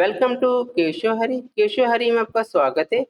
Welcome to Keshav हरी में आपका स्वागत है।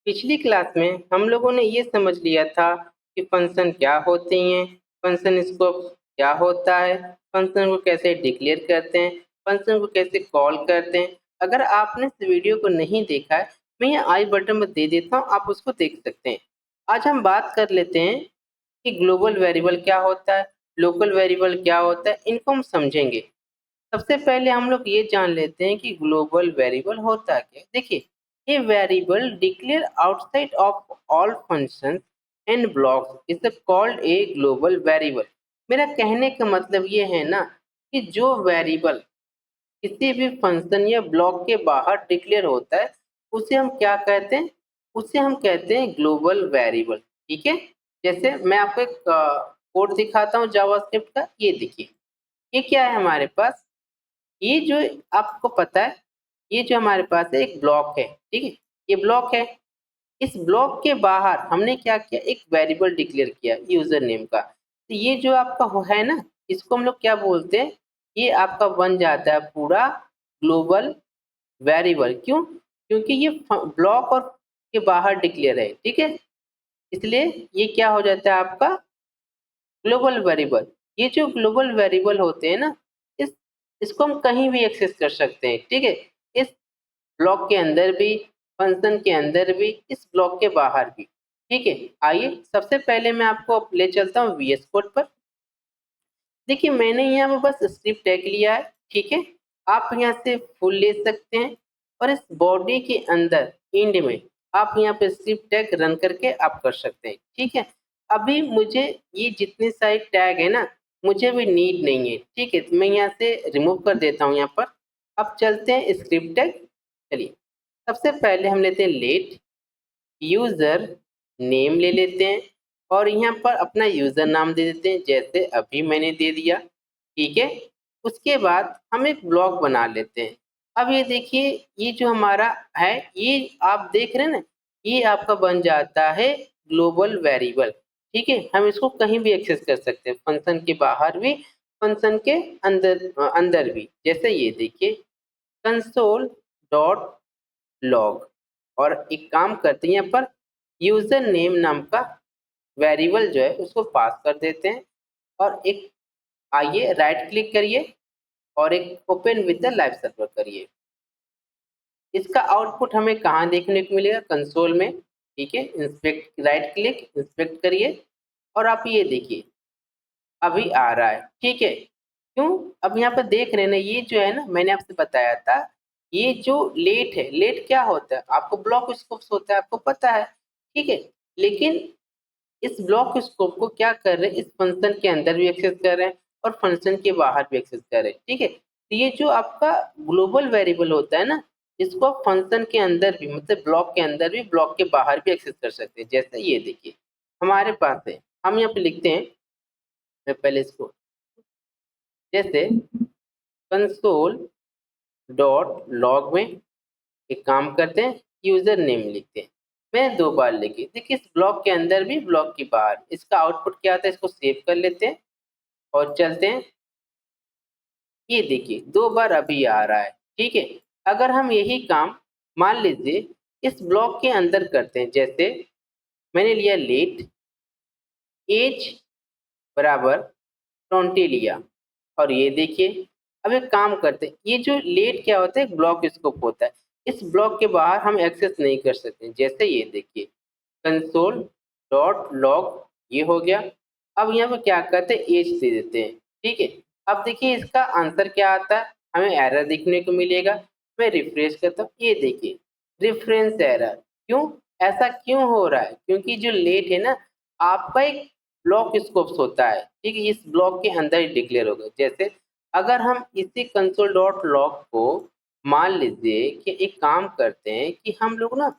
पिछली क्लास में हम लोगों ने ये समझ लिया था कि फंक्शन क्या होते हैं, फंक्शन स्कोप क्या होता है, फंक्शन को कैसे डिक्लेयर करते हैं, फंक्शन को कैसे कॉल करते हैं। अगर आपने इस वीडियो को नहीं देखा है, मैं ये आई बटन में दे देता हूँ, आप उसको देख सकते हैं। आज हम बात कर लेते हैं कि ग्लोबल वेरिएबल क्या होता है, लोकल वेरिएबल क्या होता है, इनको हम समझेंगे। सबसे पहले हम लोग ये जान लेते हैं कि ग्लोबल वेरिएबल होता क्या है। देखिए, ये variable declare outside of all functions and blocks is called a global variable. मेरा कहने का मतलब ये है ना कि जो वेरिएबल किसी भी फंक्शन या ब्लॉक के बाहर डिक्लेयर होता है, उसे हम क्या कहते हैं? उसे हम कहते हैं ग्लोबल वेरिएबल। ठीक है, जैसे मैं आपको एक कोड दिखाता हूँ जावास्क्रिप्ट का। ये देखिए, ये क्या है हमारे पास। ये जो आपको पता है, ये जो हमारे पास है एक ब्लॉक है। ठीक है, ये ब्लॉक है। इस ब्लॉक के बाहर हमने क्या किया, एक वेरिएबल डिक्लेयर किया यूजर नेम का। तो ये जो आपका है ना, इसको हम लोग क्या बोलते हैं, ये आपका बन जाता है पूरा ग्लोबल वेरिएबल। क्यों? क्योंकि ये ब्लॉक और के बाहर डिक्लेयर है। ठीक है, इसलिए ये क्या हो जाता है आपका ग्लोबल वेरिएबल। ये जो ग्लोबल वेरिएबल होते हैं ना, इस इसको हम कहीं भी एक्सेस कर सकते हैं। ठीक है, इस ब्लॉक के अंदर भी, फंक्शन के अंदर भी, इस ब्लॉक के बाहर भी। ठीक है, आइए सबसे पहले मैं आपको ले चलता हूँ वीएस कोड पर। देखिए, मैंने यहाँ पे बस स्क्रिप्ट टैग लिया है। ठीक है, आप यहाँ से फुल ले सकते हैं और इस बॉडी के अंदर इंड में आप यहाँ पे स्क्रिप्ट टैग रन करके आप कर सकते हैं। ठीक है, अभी मुझे ये जितने सारे टैग है ना, मुझे भी नीड नहीं है। ठीक है, तो मैं यहाँ से रिमूव कर देता हूँ यहाँ पर। अब चलते हैं स्क्रिप्ट टैग। चलिए, सबसे पहले हम लेते हैं लेट यूजर नेम ले लेते हैं और यहाँ पर अपना यूजर नाम दे देते हैं, जैसे अभी मैंने दे दिया। ठीक है, उसके बाद हम एक ब्लॉक बना लेते हैं। अब ये देखिए, ये जो हमारा है, ये आप देख रहे हैं ना, ये आपका बन जाता है ग्लोबल वेरिएबल। ठीक है, हम इसको कहीं भी एक्सेस कर सकते हैं, फंक्शन के बाहर भी, फंक्शन के अंदर अंदर भी। जैसे ये देखिए, कंसोल डॉट लॉग, और एक काम करते हैं, यहाँ पर यूजर नेम नाम का वेरिएबल जो है उसको पास कर देते हैं। और एक, आइए राइट क्लिक करिए और एक open with the live server करिए। इसका आउटपुट हमें कहाँ देखने को मिलेगा? कंसोल में। ठीक है, इंस्पेक्ट, राइट क्लिक, इंस्पेक्ट करिए और आप ये देखिए अभी आ रहा है। ठीक है, क्यों? अब यहाँ पर देख रहे हैं ना, ये जो है ना, मैंने आपसे बताया था, ये जो लेट है, लेट क्या होता है? आपको ब्लॉक स्कोप्स होता है, आपको पता है। ठीक है, लेकिन इस ब्लॉक स्कोप को क्या कर रहे हैं, इस फंक्शन के अंदर भी एक्सेस कर रहे हैं और फंक्शन के बाहर भी एक्सेस कर रहे हैं। ठीक है, तो ये जो आपका ग्लोबल वेरिएबल होता है ना, इसको आप फंक्शन के अंदर भी, मतलब ब्लॉक के अंदर भी, ब्लॉक के बाहर भी एक्सेस कर सकते हैं। जैसे ये देखिए हमारे पास है, हम यहाँ पे लिखते हैं, मैं पहले इसको, जैसे कंसोल डॉट लॉग में एक काम करते हैं, यूजर नेम लिखते हैं। मैं 2 बार लिखी, देखिए इस ब्लॉक के अंदर भी, ब्लॉक के बाहर। इसका आउटपुट क्या आता है, इसको सेव कर लेते हैं और चलते हैं। ये देखिए 2 बार अभी आ रहा है। ठीक है, अगर हम यही काम मान लीजिए इस ब्लॉक के अंदर करते हैं, जैसे मैंने लिया लेट एज बराबर 20 लिया, और ये देखिए अब एक काम करते हैं, ये जो लेट क्या होता है, एक ब्लॉक स्कोप होता है। इस ब्लॉक के बाहर हम एक्सेस नहीं कर सकते। जैसे ये देखिए कंसोल डॉट लॉग, ये हो गया। अब यहाँ पे क्या करते हैं, एज दे देते हैं। ठीक है, अब देखिए इसका आंसर क्या आता है, हमें एरर देखने को मिलेगा। मैं रिफ्रेश करता हूँ, ये देखिए रेफरेंस एरर। क्यों? ऐसा क्यों हो रहा है? क्योंकि जो लेट है ना, आपका एक ब्लॉक स्कोप्स होता है। ठीक है, इस ब्लॉक के अंदर ही डिक्लेयर होगा। जैसे अगर हम इसी कंसोल डॉट लॉग को मान लीजिए कि एक काम करते हैं कि हम लोग ना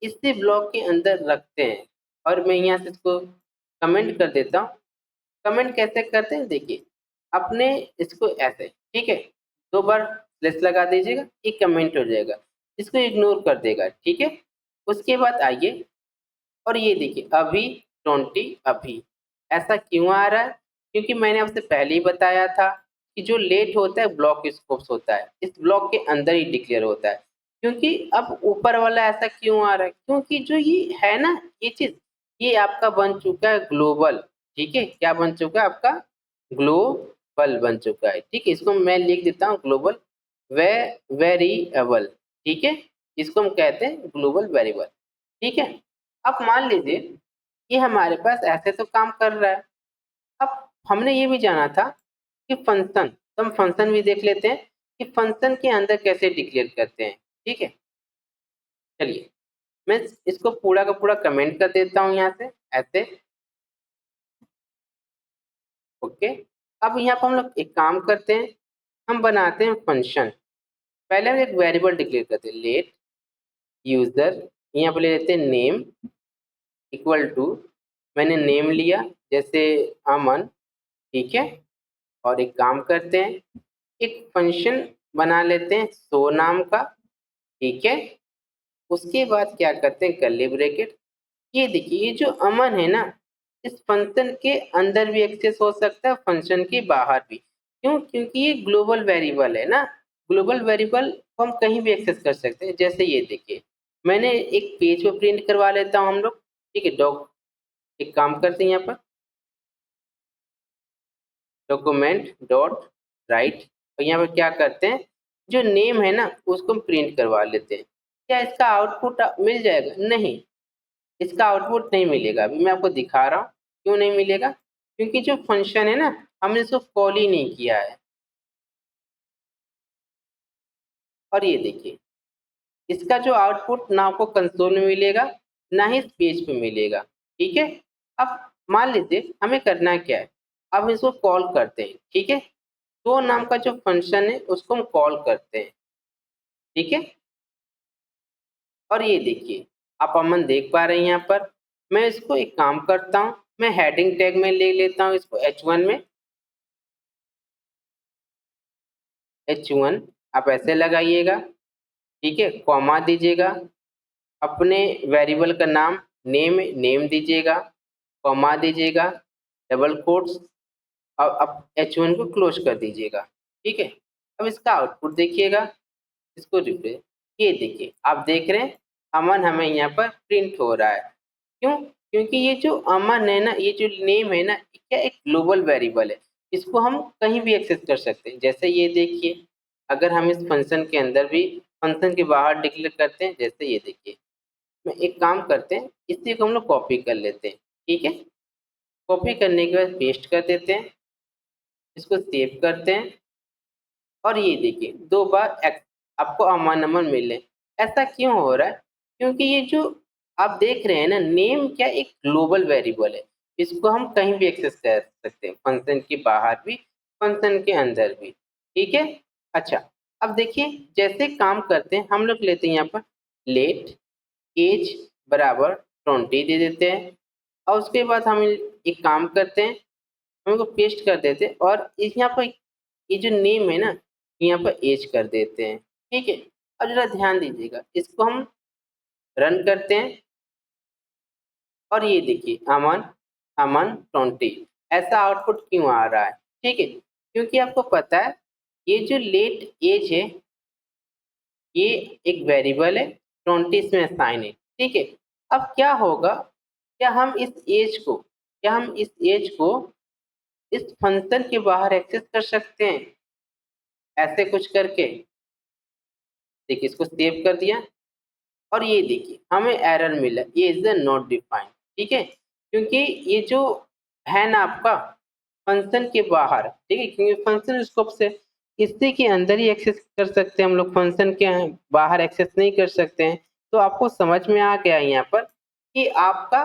इसी ब्लॉक के अंदर रखते हैं, और मैं यहाँ से इसको कमेंट कर देता हूँ। कमेंट कैसे करते हैं, देखिए अपने इसको ऐसे, ठीक है, 2 बार स्लैश लगा दीजिएगा, ये कमेंट हो जाएगा, इसको इग्नोर कर देगा। ठीक है, उसके बाद आइए और ये देखिए अभी 20 अभी, ऐसा क्यों आ रहा है? क्योंकि मैंने आपसे पहले ही बताया था कि जो लेट होता है ब्लॉक स्कोप्स होता है, इस ब्लॉक के अंदर ही डिक्लेयर होता है। क्योंकि अब ऊपर वाला ऐसा क्यों आ रहा है, क्योंकि जो ये है ना ये चीज, ये आपका बन चुका है ग्लोबल। ठीक है, क्या बन चुका है आपका, ग्लोबल बन चुका है। ठीक है, इसको मैं लिख देता हूँ ग्लोबल वेरिएबल। ठीक है, इसको हम कहते हैं ग्लोबल वेरिएबल। ठीक है, अब मान लीजिए ये हमारे पास ऐसे तो काम कर रहा है। अब हमने ये भी जाना था कि फंक्शन, तो हम फंक्शन भी देख लेते हैं कि फंक्शन के अंदर कैसे डिक्लेयर करते हैं। ठीक है, चलिए मैं इसको पूरा का पूरा कमेंट कर देता हूँ यहाँ से ऐसे। ओके, अब यहाँ पर हम लोग एक काम करते हैं, हम बनाते हैं फंक्शन। पहले हम एक वेरिएबल डिक्लेयर करते हैं, लेट यूजर, यहाँ पर ले लेते हैं नेम इक्वल टू, मैंने नेम लिया जैसे अमन। ठीक है, और एक काम करते हैं, एक फंक्शन बना लेते हैं शो नाम का। ठीक है, उसके बाद क्या करते हैं, कर्ली ब्रैकेट। ये देखिए ये जो अमन है ना, इस फंक्शन के अंदर भी एक्सेस हो सकता है, फंक्शन के बाहर भी। क्यों, क्योंकि ये ग्लोबल वेरिएबल है ना, ग्लोबल वेरिएबल को हम कहीं भी एक्सेस कर सकते हैं। जैसे ये देखिए मैंने एक पेज पे प्रिंट करवा लेता हूँ हम लोग। ठीक है, एक काम करते हैं यहाँ पर डॉक्यूमेंट डॉट राइट, और यहाँ पर क्या करते हैं, जो नेम है ना उसको हम प्रिंट करवा लेते हैं। क्या इसका आउटपुट मिल जाएगा, नहीं, इसका आउटपुट नहीं मिलेगा। अभी मैं आपको दिखा रहा हूँ क्यों नहीं मिलेगा, क्योंकि जो फंक्शन है ना हमने इसको कॉल ही नहीं किया है। और ये देखिए इसका जो आउटपुट ना आपको कंसोल में मिलेगा ना ही इस पेज पे मिलेगा। ठीक है, अब मान लीजिए हमें करना क्या है, अब हम इसको कॉल करते हैं। ठीक है, तो नाम का जो फंक्शन है उसको हम कॉल करते हैं। ठीक है, और ये देखिए आप अमन देख पा रहे हैं यहाँ पर। मैं इसको एक काम करता हूँ, मैं हेडिंग टैग में ले लेता हूँ इसको H1 में, H1 आप ऐसे लगाइएगा। ठीक है, कॉमा दीजिएगा, अपने वेरिएबल का नाम नेम दीजिएगा, कॉमा दीजिएगा, डबल कोट्स, अब H1 को क्लोज कर दीजिएगा। ठीक है, अब इसका आउटपुट देखिएगा, इसको रिफ्रेश, ये देखिए आप देख रहे हैं अमन हमें यहाँ पर प्रिंट हो रहा है। क्यों, क्योंकि ये जो अमन है ना, ये जो नेम है ना, क्या एक ग्लोबल वेरिएबल है, इसको हम कहीं भी एक्सेस कर सकते हैं। जैसे ये देखिए अगर हम इस फंक्शन के अंदर भी फंक्शन के बाहर डिक्लेयर करते हैं, जैसे ये देखिए मैं एक काम करते हैं, इसी को हम लोग कॉपी कर लेते हैं। ठीक है, कॉपी करने के बाद पेस्ट कर देते हैं, इसको सेव करते हैं, और ये देखिए दो बार आपको अमन अमन मिले। ऐसा क्यों हो रहा है, क्योंकि ये जो आप देख रहे हैं ना, नेम क्या एक ग्लोबल वेरिएबल है, इसको हम कहीं भी एक्सेस कर सकते हैं, फंक्शन के बाहर भी फंक्शन के अंदर भी। ठीक है, अच्छा अब देखिए जैसे काम करते हैं, हम लोग लेते हैं यहाँ पर लेट एज बराबर 20 दे देते हैं, और उसके बाद हम एक काम करते हैं, हम इसको पेस्ट कर देते हैं, और यहाँ पर ये जो नेम है ना यहाँ पर एज कर देते हैं। ठीक है, और जरा ध्यान दीजिएगा, इसको हम रन करते हैं, और ये देखिए अमन अमन 20 ऐसा आउटपुट क्यों आ रहा है। ठीक है, क्योंकि आपको पता है ये जो लेट एज है ये एक वेरिएबल है, 20 इसमें असाइन है। ठीक है, अब क्या होगा, क्या हम इस एज को इस फंक्शन के बाहर एक्सेस कर सकते हैं, ऐसे कुछ करके। देखिए इसको सेव कर दिया, और ये देखिए हमें एरर मिला, ये इज नॉट डिफाइंड। ठीक है, क्योंकि ये जो है ना आपका फंक्शन के बाहर, ठीक है, क्योंकि फंक्शन स्कोप से इसी के अंदर ही एक्सेस कर सकते हैं हम लोग, फंक्शन के बाहर एक्सेस नहीं कर सकते हैं। तो आपको समझ में आ गया यहाँ पर कि आपका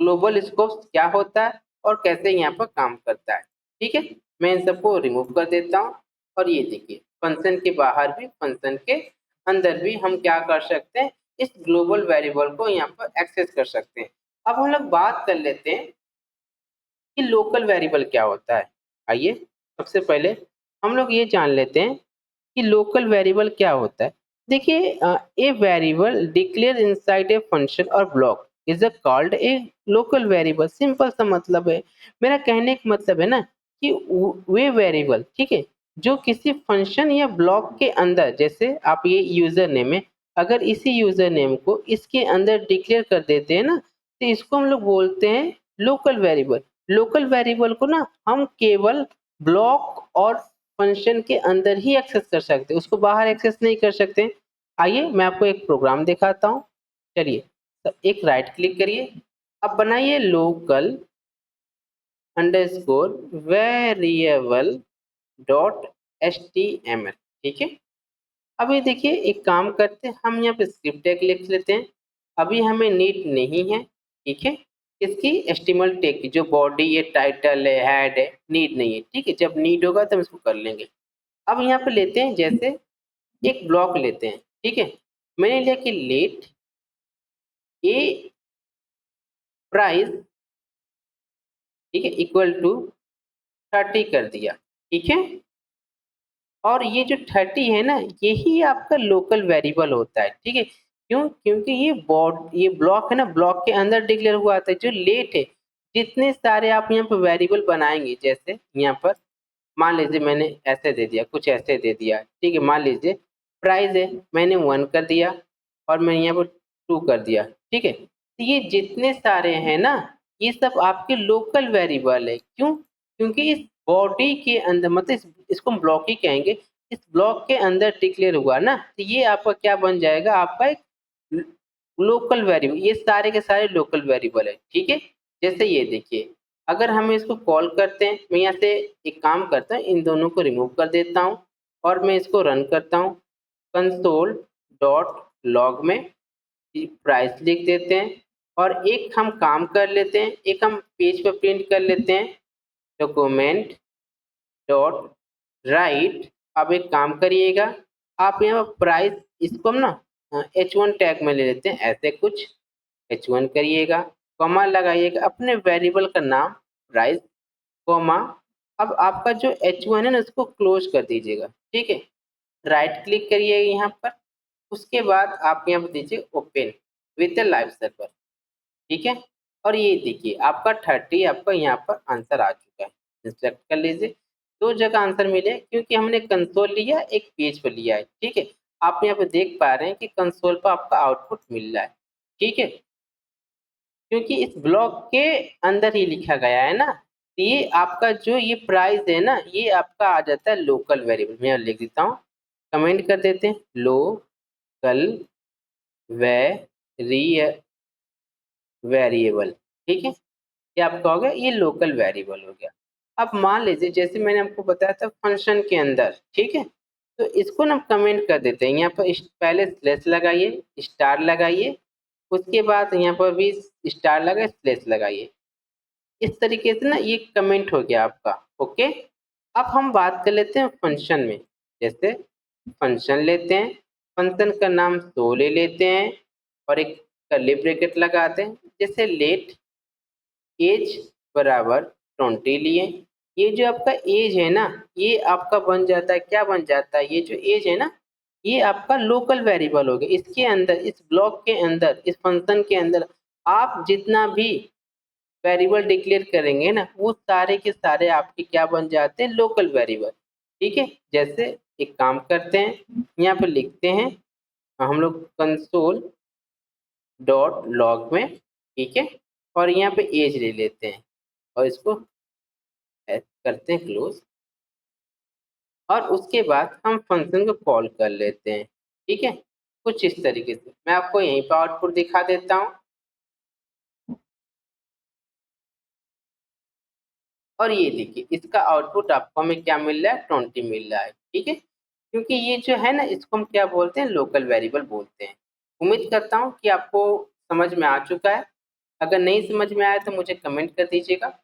ग्लोबल स्कोप क्या होता है और कैसे यहाँ पर काम करता है। ठीक है, मैं इन सबको रिमूव कर देता हूँ, और ये देखिए फंक्शन के बाहर भी फंक्शन के अंदर भी हम क्या कर सकते हैं, इस ग्लोबल वेरिएबल को यहाँ पर एक्सेस कर सकते हैं। अब हम लोग बात कर लेते हैं कि लोकल वेरिएबल क्या होता है। आइए सबसे पहले हम लोग ये जान लेते हैं कि लोकल वेरिएबल क्या होता है। देखिए a variable declare inside a function और block is called a local variable. Simple सा मतलब है, मेरा कहने का मतलब है ना कि वे वेरिएबल, ठीक है, जो किसी फंक्शन या ब्लॉक के अंदर, जैसे आप ये यूजर नेम है, अगर इसी यूजर नेम को इसके अंदर डिक्लेयर कर देते हैं ना, तो इसको हम लोग बोलते हैं लोकल वेरिएबल। लोकल वेरिएबल को ना हम केवल ब्लॉक और फंक्शन के अंदर ही एक्सेस कर सकते हैं, उसको बाहर एक्सेस नहीं कर सकते। आइए मैं आपको एक प्रोग्राम दिखाता हूँ। चलिए, तो एक राइट क्लिक करिए, अब बनाइए local underscore variable dot HTML, ठीक है। अब ये देखिए, एक काम करते हैं, हम यहाँ पे स्क्रिप्ट टैग लिख लेते हैं। अभी हमें नीड नहीं है, ठीक है, इसकी HTML टैग की, जो बॉडी है, टाइटल है, हेड है, नीड नहीं है, ठीक है। जब नीड होगा तो हम इसको कर लेंगे। अब यहाँ पे लेते हैं, जैसे एक ब्लॉक लेते हैं, ठीक है। मैंने लिया कि लेट ए प्राइस, ठीक है, इक्वल टू 30 कर दिया, ठीक है। और ये जो 30 है ना, यही आपका लोकल वेरिएबल होता है, ठीक है। क्यों? क्योंकि ये ब्लॉक है ना, ब्लॉक के अंदर डिक्लेयर हुआ था। जो लेट है, जितने सारे आप यहाँ पर वेरिएबल बनाएंगे, जैसे यहाँ पर मान लीजिए मैंने ऐसे दे दिया, कुछ ऐसे दे दिया, ठीक है। मान लीजिए प्राइस है, मैंने 1 कर दिया और मैंने यहाँ पर 2 कर दिया, ठीक है। तो ये जितने सारे हैं ना, ये सब आपके लोकल वेरिएबल है। क्यों? क्योंकि इस बॉडी के अंदर, मतलब इसको हम ब्लॉक ही कहेंगे, इस ब्लॉक के अंदर डिक्लेयर हुआ ना, तो ये आपका क्या बन जाएगा, आपका एक लोकल वेरिएबल। ये सारे के सारे लोकल वेरिएबल है, ठीक है। जैसे ये देखिए, अगर हम इसको कॉल करते हैं, मैं यहाँ से एक काम करता हूँ, इन दोनों को रिमूव कर देता हूँ और मैं इसको रन करता हूँ। कंसोल डॉट लॉग में प्राइस लिख देते हैं और एक हम काम कर लेते हैं, एक हम पेज पर प्रिंट कर लेते हैं, डॉक्यूमेंट डॉट राइट। अब एक काम करिएगा, आप यहाँ पर प्राइस, इसको हम ना H1 टैग में ले लेते हैं, ऐसे कुछ H1 करिएगा, कॉमा लगाइएगा, अपने वेरिएबल का नाम प्राइस, कॉमा। अब आपका जो H1 है ना, इसको क्लोज कर दीजिएगा, ठीक है। राइट क्लिक करिए यहाँ पर, उसके बाद आप यहाँ पर दीजिए ओपन विथ लाइव सर्वर, ठीक है। और ये देखिए, आपका 30 आपका यहाँ पर आंसर आ चुका है। इंस्पेक्ट कर लीजिए, 2 जगह आंसर मिले, क्योंकि हमने कंसोल लिया, एक पेज पर लिया है, ठीक है। आप यहाँ पे देख पा रहे हैं कि कंसोल पर आपका आउटपुट मिल रहा है, ठीक है, क्योंकि इस ब्लॉक के अंदर ही लिखा गया है ना। तो ये आपका जो ये प्राइस है ना, ये आपका आ जाता है लोकल वेरिएबल। मैं लिख देता हूँ, कमेंट कर देते हैं, लोकल वेरिएबल, ठीक है। ये आपका हो गया, ये लोकल वेरिएबल हो गया। अब मान लीजिए, जैसे मैंने आपको बताया था फंक्शन के अंदर, ठीक है, तो इसको ना कमेंट कर देते हैं। यहाँ पर पहले स्लैश लगाइए, स्टार लगाइए, उसके बाद यहाँ पर भी स्टार लगाए, स्लैश लगाइए। इस तरीके से ना ये कमेंट हो गया आपका, ओके। अब हम बात कर लेते हैं फंक्शन में। जैसे फंक्शन लेते हैं, फंक्शन का नाम शो ले लेते हैं और एक कर्ली ब्रैकेट लगाते हैं, जैसे लेट एज बराबर 20 लिए। ये जो आपका एज है ना, ये आपका बन जाता है, क्या बन जाता है, ये जो एज है ना, ये आपका लोकल वेरिएबल हो गया। इसके अंदर, इस ब्लॉक के अंदर, इस फंक्शन के अंदर आप जितना भी वेरिएबल डिक्लेयर करेंगे ना, वो सारे के सारे आपके क्या बन जाते हैं, लोकल वेरिएबल, ठीक है। जैसे एक काम करते हैं, यहाँ पर लिखते हैं हम लोग कंसोल डॉट लॉग में, ठीक है, और यहाँ पे एज ले लेते हैं और इसको करते हैं क्लोज। और उसके बाद हम फंक्शन को कॉल कर लेते हैं, ठीक है, कुछ इस तरीके से। मैं आपको यहीं पर आउटपुट दिखा देता हूँ। और ये देखिए, इसका आउटपुट आपको हमें क्या मिल रहा है, 20 मिल रहा है, ठीक है। क्योंकि ये जो है ना, इसको हम क्या बोलते हैं, लोकल वेरिएबल बोलते हैं। उम्मीद करता हूँ कि आपको समझ में आ चुका है। अगर नहीं समझ में आया तो मुझे कमेंट कर दीजिएगा।